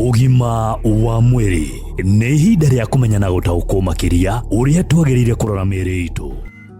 Ugima wa mwiri nĩ ihinda rĩa kũmenya na gũtaũkwo makĩria ũrĩa twagĩrĩire kũrora mĩĩrĩ itũ.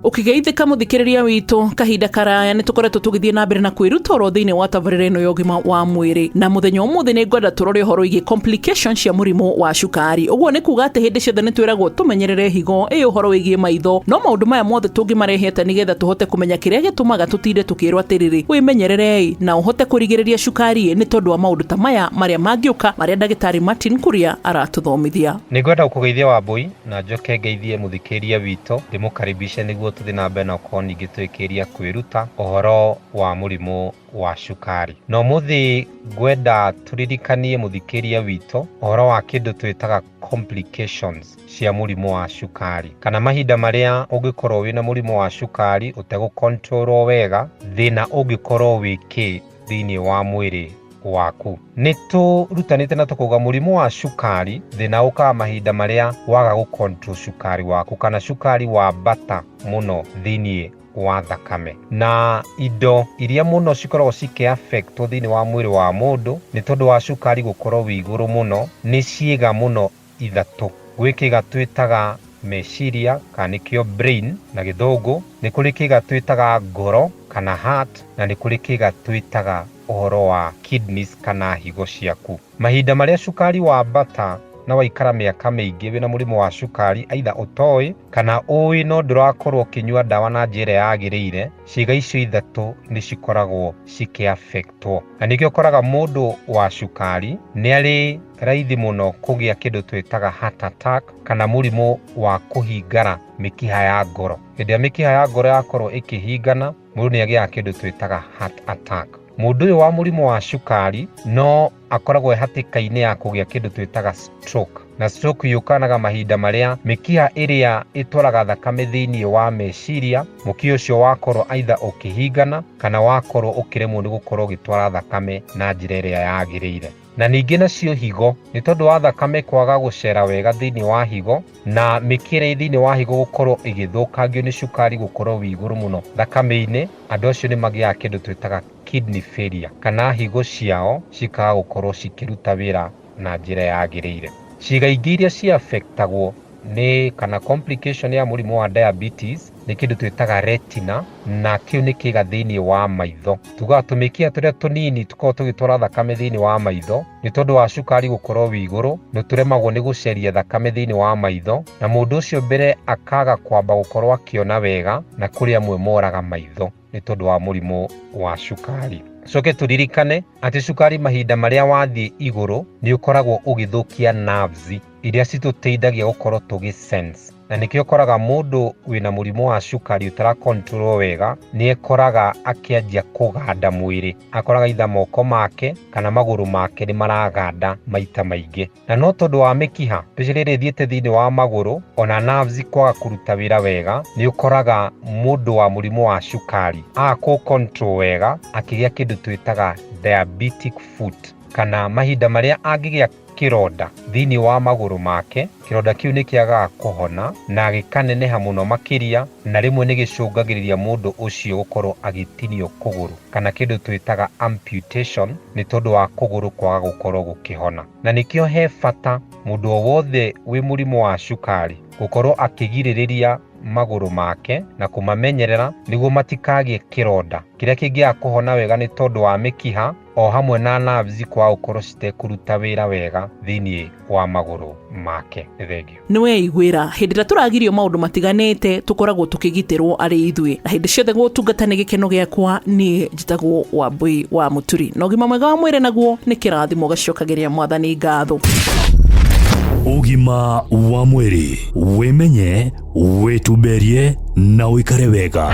Ukigeithika muthikiriria witu kahinda karaya ni tukoretwo tugithie na mbere na kwiruta oro thiini wa tabarĩra ino ya ũgima wa mwĩrĩ na muthenya ũmũthĩ ni ngwenda turore ũhoro wĩgiĩ complications cia mũrimũ wa cukari. Ũguo ni kuga atĩ hĩndĩ ciothe ni twĩragwo tumenyerere higo ũhoro wĩgiĩ maitho, no maũndũ maya mothe tũngĩmarehete nigetha tuhote kumenya kĩrĩa gĩtũmaga tutinde tukĩrwo atĩrĩrĩ wĩmenyerere na uhote kũrigĩrĩria cukari ni tondu wa maũndũ ta maya marĩa mangĩũka marĩa ndagĩtarĩ Martin Kuria aratuthomithia. Ni ngwenda gũkũgeithia Wambui na njoke ngeithie muthikĩria witũ ndĩmũkaribishe nĩguo tuthi na mbere na ũkorwo ningĩ twĩkĩria kwĩruta ũhoro wa mũrimũ wa cukari. No mũthĩ ngwenda tũririkanie mũthikĩria witũ ũhoro wa kĩndũ twĩtaga complications cia mũrimũ wa cukari, kana mahinda marĩa ũngĩkorwo wĩna mũrimũ wa cukari ũtegũkontrolwo wega, thĩna ũngĩkorwo wĩkĩ thĩinĩ wa mwĩrĩ waku. Nĩ tũrutanĩte na tũkauga mũrimũ wa cukari thĩna ũkaga mahinda marĩa waga gũcontrol cukari waku, kana cukari wa bata mũno thĩinĩ wa thakame. Na indo iria mũno cikoragwo ciki-affect thĩinĩ wa mwĩrĩ wa mũndũ nĩ tondũ wa cukari gũkorwo wĩ igũrũ mũno nĩ ciĩga mũno ithatũ. Gwĩ kĩga twĩtaga meciria kana nĩkĩo brain na gĩthũngũ, nĩ kũrĩ kĩga twĩtaga ngoro kana heart, na nĩ kũrĩ kĩga twĩtaga ũhoro wa kidneys kana higo ciaku. Mahinda marĩa cukari wa bata na waikara mĩaka mĩingĩ wĩna mũrimũ wa cukari, aitha ũtoĩ kana ũĩ no ndũrakorwo ũkĩnyua ndawa na njĩra yagĩrĩire, ciĩga icio ithatũ nĩ cikoragwo ciki-affectwo. Na nĩkĩo ũkoraga mũndũ wa cukari nĩ arĩ raithi mũno kũgĩa kĩndũ twĩtaga heart attack kana mũrimũ wa kũhingara mĩkiha ya ngoro. Hĩndĩ ĩrĩa mĩkiha ya ngoro yakorwo ĩkĩhingana, mũndũ nĩ agĩaga kĩndũ twĩtaga heart attack. Mũndũ ũyũ wa mũrimũ wa cukari no akoragwo hatĩka-inĩ ya kũgĩa kĩndũ twĩtaga stroke, na stroke yũkanaga mahinda marĩa mĩkiha ĩrĩa ĩtwaraga thakame thĩinĩ wa meciria, mũkiha ũcio wakorwo aitha ũkĩhingana kana wakorwo ũkĩremwo nĩ gũkorwo ũgĩtwara thakame na njĩra ĩrĩa yagĩrĩire. Na ningĩ nacio higo, nĩ tondũ wa thakame kwaga gũcera wega thĩinĩ wa higo na mĩkiha thĩinĩ wa higo gũkorwo ĩgĩthũkangio nĩ cukari gũkorwo wĩ igũrũ mũno thakame-inĩ, andũ acio nĩ magĩaga kĩndũ twĩtaga kidney failure, kana higo ciao cikaga gũkorwo cikĩruta wĩra na njĩra yagĩrĩire. Ciĩga ingĩ iria ci-affectagwo nĩ kana complication ya mũrimũ wa diabetes nĩ kĩndũ twĩtaga retina, na kĩu nĩ kĩga thĩinĩ wa maitho. Tugaga tũmĩkiha tũrĩa tũnini tũkorwo tũgĩtwara thakame thĩinĩ wa maitho, nĩ tondũ wa cukari gũkorwo wĩ igũrũ nĩ tũremagwo nĩ gũceria thakame thĩinĩ wa maitho, na mũndũ ũcio mbere akaga kwamba gũkorwo akĩona wega, na kũrĩ amwe moraga maitho nĩ tondũ wa mũrimũ wa cukari. Coke tũririkane atĩ cukari mahinda marĩa wathiĩ igũrũ nĩ ũkoragwo ũgĩthũkia nerves iria citũteithagia gũkorwo tũgĩ-sense. Na nĩkĩo ũkoraga mũndũ wĩna mũrimũ wa cukari ũtara-control wega nĩ ekoraga akĩanjia kũganda mwĩrĩ, akoraga itha moko make kana magũrũ make nĩ maraganda maita maingĩ. Na no tondũ wa mĩkiha especially ĩthiĩte thĩinĩ wa magũrũ ona nerves kwaga kũruta wĩra wega, nĩ ũkoraga mũndũ wa mũrimũ wa cukari kũ-control wega akĩgĩa kĩndũ twĩtaga diabetic foot, kana mahinda marĩa angĩgĩa kĩronda thĩinĩ wa magũrũ make, kĩronda kĩu nĩ kĩagaga kũhona na gĩkaneneha mũno makĩria, na rĩmwe nĩ gĩcũngagĩrĩria mũndũ ũcio gũkorwo agĩtinio kũgũrũ, kana kĩndũ twĩtaga amputation, nĩ tondũ wa kũgũrũ kwaga gũkorwo gũkĩhona. Na nĩkĩo he bata mũndũ o wothe wĩ mũrimũ wa cukari gũkorwo akĩgirĩrĩria magũrũ make na kũmamenyerera nĩguo matikagĩe kĩronda kĩrĩa kĩngĩaga kũhona wega nĩ tondũ wa mĩkiha o hamwe na nerves kwaga gũkorwo citekũruta wĩra wega thĩinĩ wa magũrũ make. Thengio. Nĩ weiguĩra hĩndĩ ĩrĩa tũragirio maũndũ matiganĩte tũkoragwo tũkĩgitĩrwo arĩ ithuĩ, na hĩndĩ ciothe gũtungata nĩ gĩkeno gĩakwa. Niĩ njĩtagwo Wambui wa Mũturi, na ũgima mwega wa mwĩrĩ naguo nĩ kĩrathimo gacokagĩria Mwathani ngatho. Ugima wa mwĩrĩ, wĩmenye, wĩtumberie na ũikare wega.